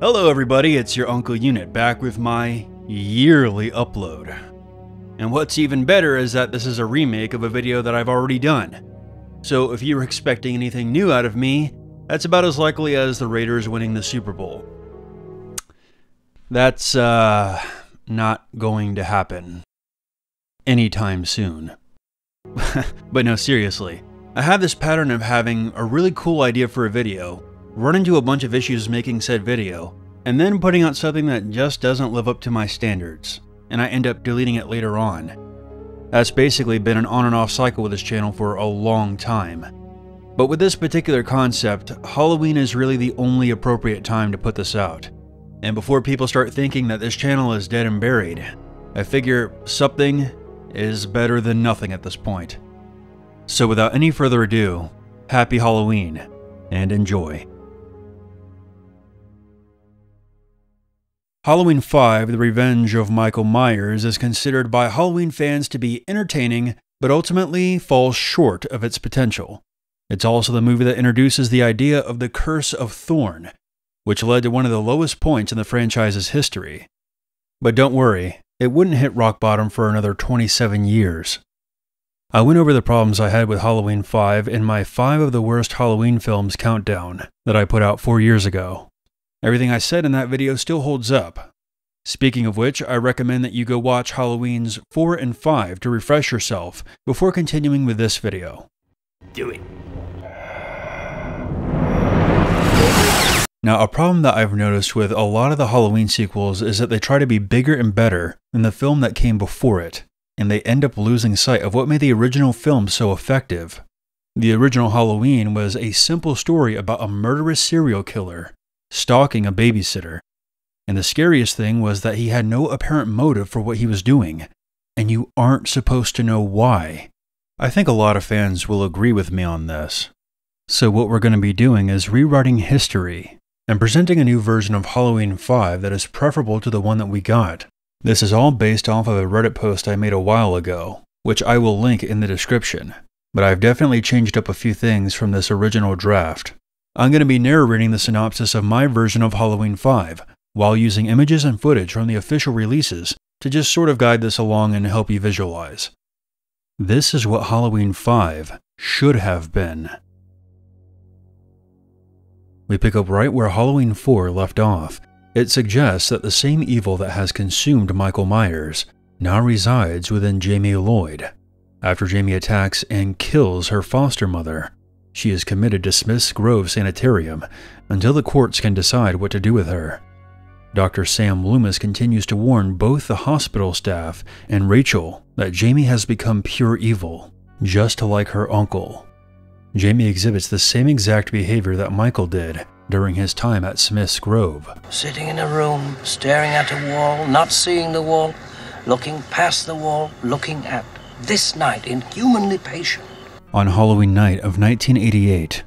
Hello everybody, it's your Uncle Unit back with my yearly upload. And what's even better is that this is a remake of a video that I've already done. So if you were expecting anything new out of me, that's about as likely as the Raiders winning the Super Bowl. That's not going to happen anytime soon. But no, seriously. I have this pattern of having a really cool idea for a video, run into a bunch of issues making said video, and then putting out something that just doesn't live up to my standards, and I end up deleting it later on. That's basically been an on and off cycle with this channel for a long time. But with this particular concept, Halloween is really the only appropriate time to put this out. And before people start thinking that this channel is dead and buried, I figure something is better than nothing at this point. So without any further ado, happy Halloween, and enjoy. Halloween 5: The Revenge of Michael Myers is considered by Halloween fans to be entertaining, but ultimately falls short of its potential. It's also the movie that introduces the idea of the Curse of Thorn, which led to one of the lowest points in the franchise's history. But don't worry, it wouldn't hit rock bottom for another 27 years. I went over the problems I had with Halloween 5 in my 5 of the worst Halloween films countdown that I put out 4 years ago. Everything I said in that video still holds up. Speaking of which, I recommend that you go watch Halloweens 4 and 5 to refresh yourself before continuing with this video. Do it. Now, a problem that I've noticed with a lot of the Halloween sequels is that they try to be bigger and better than the film that came before it, and they end up losing sight of what made the original film so effective. The original Halloween was a simple story about a murderous serial killer stalking a babysitter, and the scariest thing was that he had no apparent motive for what he was doing, and you aren't supposed to know why. I think a lot of fans will agree with me on this. So what we're going to be doing is rewriting history and presenting a new version of Halloween 5 that is preferable to the one that we got. This is all based off of a Reddit post I made a while ago, which I will link in the description, but I've definitely changed up a few things from this original draft. I'm going to be narrating the synopsis of my version of Halloween 5, while using images and footage from the official releases to just sort of guide this along and help you visualize. This is what Halloween 5 should have been. We pick up right where Halloween 4 left off. It suggests that the same evil that has consumed Michael Myers now resides within Jamie Lloyd. After Jamie attacks and kills her foster mother, she is committed to Smith's Grove Sanitarium until the courts can decide what to do with her. Dr. Sam Loomis continues to warn both the hospital staff and Rachel that Jamie has become pure evil, just like her uncle. Jamie exhibits the same exact behavior that Michael did during his time at Smith's Grove. Sitting in a room, staring at a wall, not seeing the wall, looking past the wall, looking at this night, inhumanly patient. On Halloween night of 1988,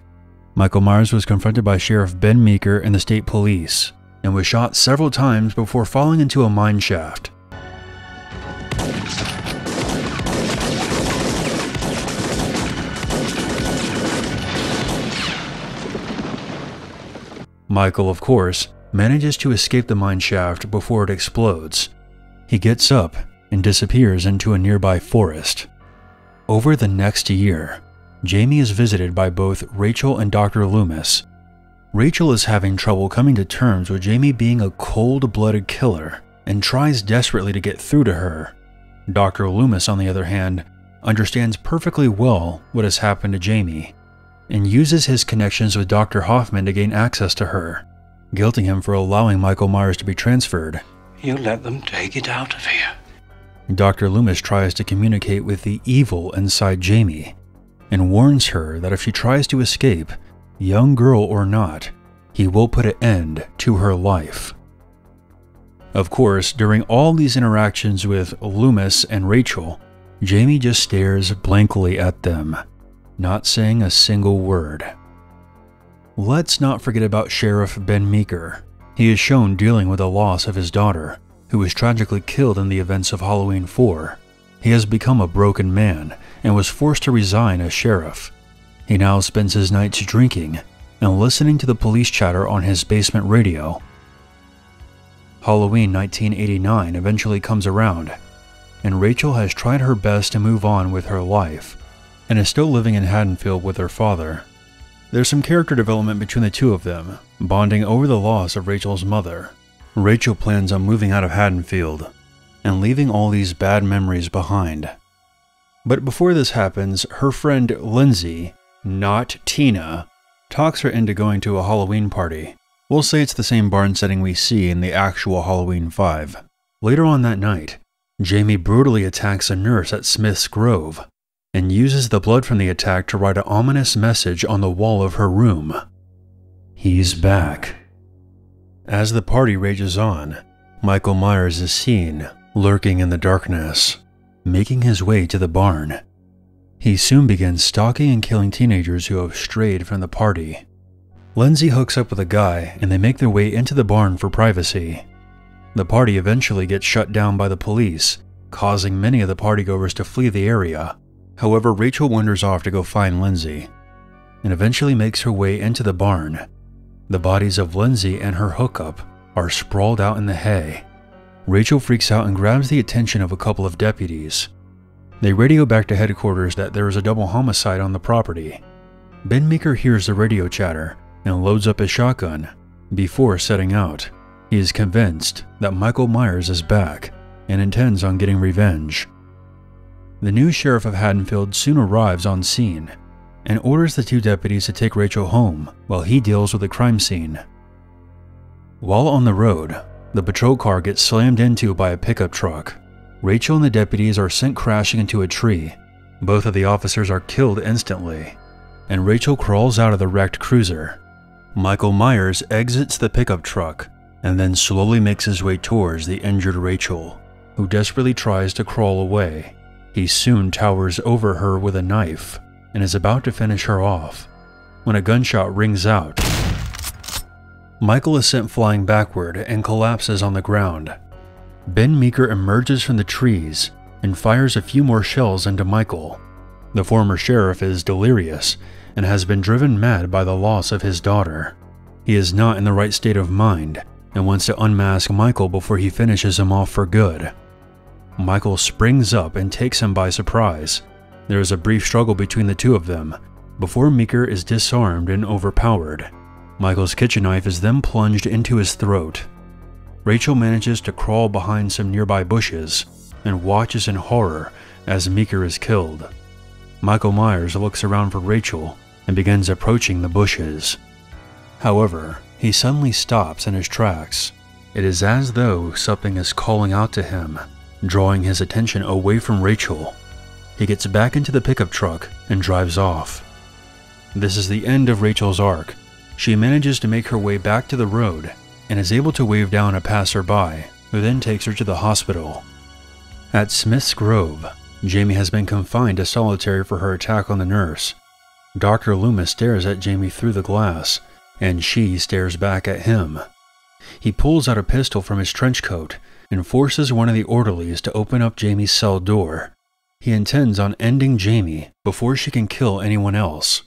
Michael Myers was confronted by Sheriff Ben Meeker and the state police, and was shot several times before falling into a mine shaft. Michael, of course, manages to escape the mine shaft before it explodes. He gets up and disappears into a nearby forest. Over the next year, Jamie is visited by both Rachel and Dr. Loomis. Rachel is having trouble coming to terms with Jamie being a cold-blooded killer and tries desperately to get through to her. Dr. Loomis, on the other hand, understands perfectly well what has happened to Jamie and uses his connections with Dr. Hoffman to gain access to her, guilting him for allowing Michael Myers to be transferred. You let them take it out of here. Dr. Loomis tries to communicate with the evil inside Jamie and warns her that if she tries to escape, young girl or not, he will put an end to her life. Of course, during all these interactions with Loomis and Rachel, Jamie just stares blankly at them, not saying a single word. Let's not forget about Sheriff Ben Meeker. He is shown dealing with the loss of his daughter, who was tragically killed in the events of Halloween 4. He has become a broken man and was forced to resign as sheriff. He now spends his nights drinking and listening to the police chatter on his basement radio. Halloween 1989 eventually comes around, and Rachel has tried her best to move on with her life, and is still living in Haddonfield with her father. There's some character development between the two of them, bonding over the loss of Rachel's mother. Rachel plans on moving out of Haddonfield and leaving all these bad memories behind. But before this happens, her friend Lindsay, not Tina, talks her into going to a Halloween party. We'll say it's the same barn setting we see in the actual Halloween 5. Later on that night, Jamie brutally attacks a nurse at Smith's Grove and uses the blood from the attack to write an ominous message on the wall of her room. He's back. As the party rages on, Michael Myers is seen lurking in the darkness, making his way to the barn. He soon begins stalking and killing teenagers who have strayed from the party. Lindsay hooks up with a guy and they make their way into the barn for privacy. The party eventually gets shut down by the police, causing many of the partygoers to flee the area. However, Rachel wanders off to go find Lindsay, and eventually makes her way into the barn. The bodies of Lindsay and her hookup are sprawled out in the hay. Rachel freaks out and grabs the attention of a couple of deputies. They radio back to headquarters that there is a double homicide on the property. Ben Meeker hears the radio chatter and loads up his shotgun. Before setting out, he is convinced that Michael Myers is back and intends on getting revenge. The new sheriff of Haddonfield soon arrives on scene and orders the two deputies to take Rachel home while he deals with the crime scene. While on the road, the patrol car gets slammed into by a pickup truck. Rachel and the deputies are sent crashing into a tree. Both of the officers are killed instantly, and Rachel crawls out of the wrecked cruiser. Michael Myers exits the pickup truck and then slowly makes his way towards the injured Rachel, who desperately tries to crawl away. He soon towers over her with a knife and is about to finish her off when a gunshot rings out. Michael is sent flying backward and collapses on the ground. Ben Meeker emerges from the trees and fires a few more shells into Michael. The former sheriff is delirious and has been driven mad by the loss of his daughter. He is not in the right state of mind and wants to unmask Michael before he finishes him off for good. Michael springs up and takes him by surprise. There is a brief struggle between the two of them before Meeker is disarmed and overpowered. Michael's kitchen knife is then plunged into his throat. Rachel manages to crawl behind some nearby bushes and watches in horror as Meeker is killed. Michael Myers looks around for Rachel and begins approaching the bushes. However, he suddenly stops in his tracks. It is as though something is calling out to him, drawing his attention away from Rachel. He gets back into the pickup truck and drives off. This is the end of Rachel's arc. She manages to make her way back to the road and is able to wave down a passerby, who then takes her to the hospital. At Smith's Grove, Jamie has been confined to solitary for her attack on the nurse. Dr. Loomis stares at Jamie through the glass, and she stares back at him. He pulls out a pistol from his trench coat and forces one of the orderlies to open up Jamie's cell door. He intends on ending Jamie before she can kill anyone else.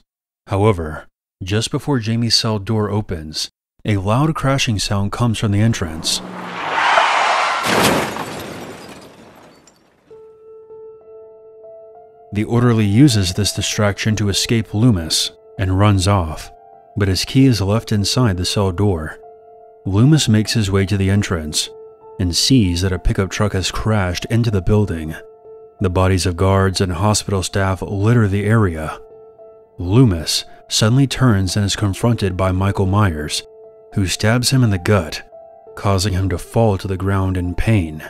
However, just before Jamie's cell door opens, a loud crashing sound comes from the entrance. The orderly uses this distraction to escape Loomis and runs off, but his key is left inside the cell door. Loomis makes his way to the entrance and sees that a pickup truck has crashed into the building. The bodies of guards and hospital staff litter the area. Loomis suddenly turns and is confronted by Michael Myers, who stabs him in the gut, causing him to fall to the ground in pain.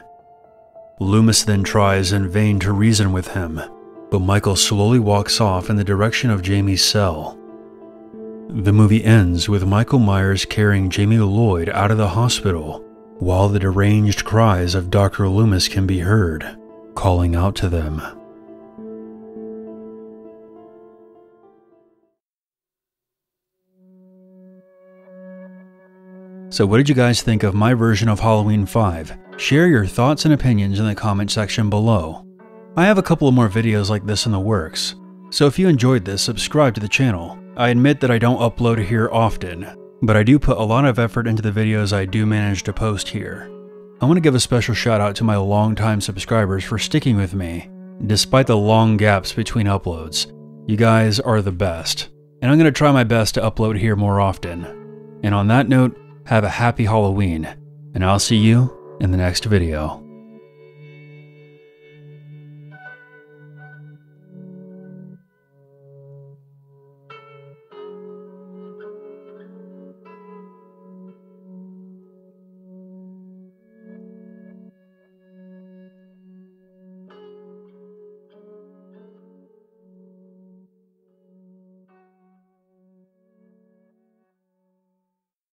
Loomis then tries in vain to reason with him, but Michael slowly walks off in the direction of Jamie's cell. The movie ends with Michael Myers carrying Jamie Lloyd out of the hospital, while the deranged cries of Dr. Loomis can be heard, calling out to them. So what did you guys think of my version of Halloween 5? Share your thoughts and opinions in the comment section below. I have a couple of more videos like this in the works, so if you enjoyed this, subscribe to the channel. I admit that I don't upload here often, but I do put a lot of effort into the videos I do manage to post here. I want to give a special shout out to my longtime subscribers for sticking with me, despite the long gaps between uploads. You guys are the best, and I'm going to try my best to upload here more often. And on that note, have a happy Halloween, and I'll see you in the next video.